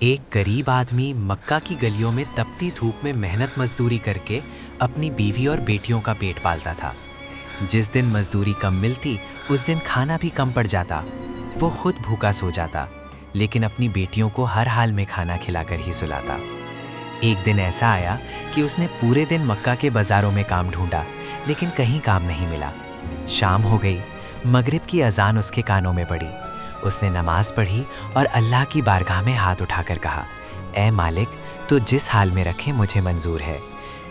एक गरीब आदमी मक्का की गलियों में तपती धूप में मेहनत मजदूरी करके अपनी बीवी और बेटियों का पेट पालता था। जिस दिन मजदूरी कम मिलती उस दिन खाना भी कम पड़ जाता। वो खुद भूखा सो जाता, लेकिन अपनी बेटियों को हर हाल में खाना खिलाकर ही सुलाता। एक दिन ऐसा आया कि उसने पूरे दिन मक्का के बाजारों में काम ढूंढा, लेकिन कहीं काम नहीं मिला। शाम हो गई, मगरिब की अजान उसके कानों में पड़ी। उसने नमाज पढ़ी और अल्लाह की बारगाह में हाथ उठाकर कहा, ऐ मालिक, तू जिस हाल में रखे मुझे मंजूर है।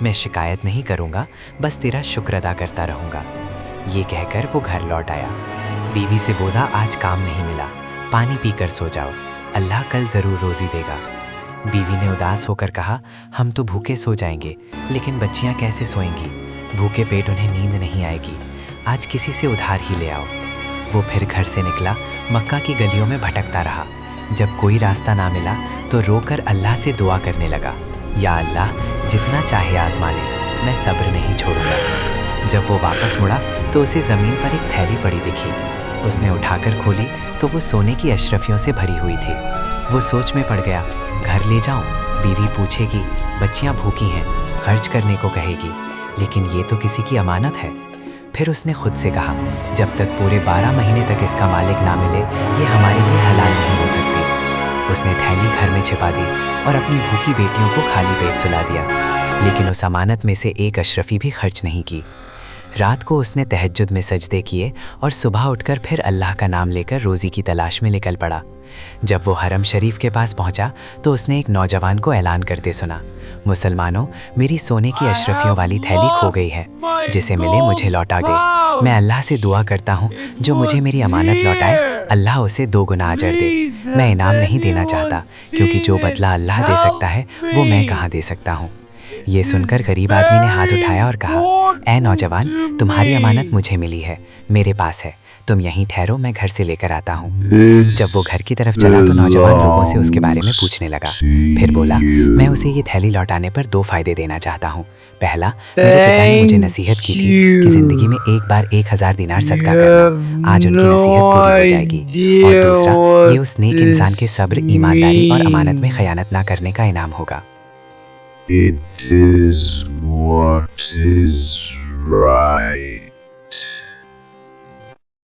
मैं शिकायत नहीं करूँगा, बस तेरा शुक्र अदा करता रहूँगा। ये कहकर वो घर लौट आया। बीवी से बोला, आज काम नहीं मिला, पानी पीकर सो जाओ, अल्लाह कल ज़रूर रोज़ी देगा। बीवी ने उदास होकर कहा, हम तो भूखे सो जाएंगे, लेकिन बच्चियाँ कैसे सोएंगी? भूखे पेट उन्हें नींद नहीं आएगी। आज किसी से उधार ही ले आओ। वो फिर घर से निकला, मक्का की गलियों में भटकता रहा। जब कोई रास्ता ना मिला तो रोकर अल्लाह से दुआ करने लगा, या अल्लाह, जितना चाहे आजमा ले, मैं सब्र नहीं छोड़ूंगा। जब वो वापस मुड़ा तो उसे ज़मीन पर एक थैली पड़ी दिखी। उसने उठाकर खोली तो वो सोने की अशरफियों से भरी हुई थी। वो सोच में पड़ गया, घर ले जाऊं? बीवी पूछेगी, बच्चियां भूखी हैं, खर्च करने को कहेगी, लेकिन ये तो किसी की अमानत है। फिर उसने खुद से कहा, जब तक पूरे 12 महीने तक इसका मालिक ना मिले, ये हमारे लिए हलाल नहीं हो सकती। उसने थैली घर में छिपा दी और अपनी भूखी बेटियों को खाली पेट सुला दिया, लेकिन उस अमानत में से एक अशरफी भी खर्च नहीं की। रात को उसने तहज्जुद में सजदे किए और सुबह उठकर फिर अल्लाह का नाम लेकर रोज़ी की तलाश में निकल पड़ा। जब वो हरम शरीफ के पास पहुंचा तो उसने एक नौजवान को ऐलान करते सुना, मुसलमानों, मेरी सोने की अशरफियों वाली थैली खो गई है, जिसे मिले मुझे लौटा दे। मैं अल्लाह से दुआ करता हूँ, जो मुझे मेरी अमानत लौटाए, अल्लाह उसे 2 गुना अजर दे। मैं इनाम नहीं देना चाहता, क्योंकि जो बदला अल्लाह दे सकता है वो मैं कहाँ दे सकता हूँ। ये सुनकर गरीब आदमी ने हाथ उठाया और कहा, ऐ नौजवान, तुम्हारी अमानत मुझे मिली है, मेरे पास है, तुम यहीं ठहरो, मैं घर से लेकर आता हूँ। जब वो घर की तरफ चला तो नौजवान लोगों से उसके बारे में पूछने लगा। फिर बोला, मैं उसे ये थैली लौटाने पर 2 फायदे देना चाहता हूँ। पहला, मेरे पिता ने मुझे नसीहत की थी कि जिंदगी में एक बार 1000 दिनार सदका करना, आज उनकी नसीहत पूरी हो जाएगी। और दूसरा, ये उस नेक इंसान के सब्र, ईमानदारी और अमानत में खयानत ना करने का इनाम होगा। It is what is right.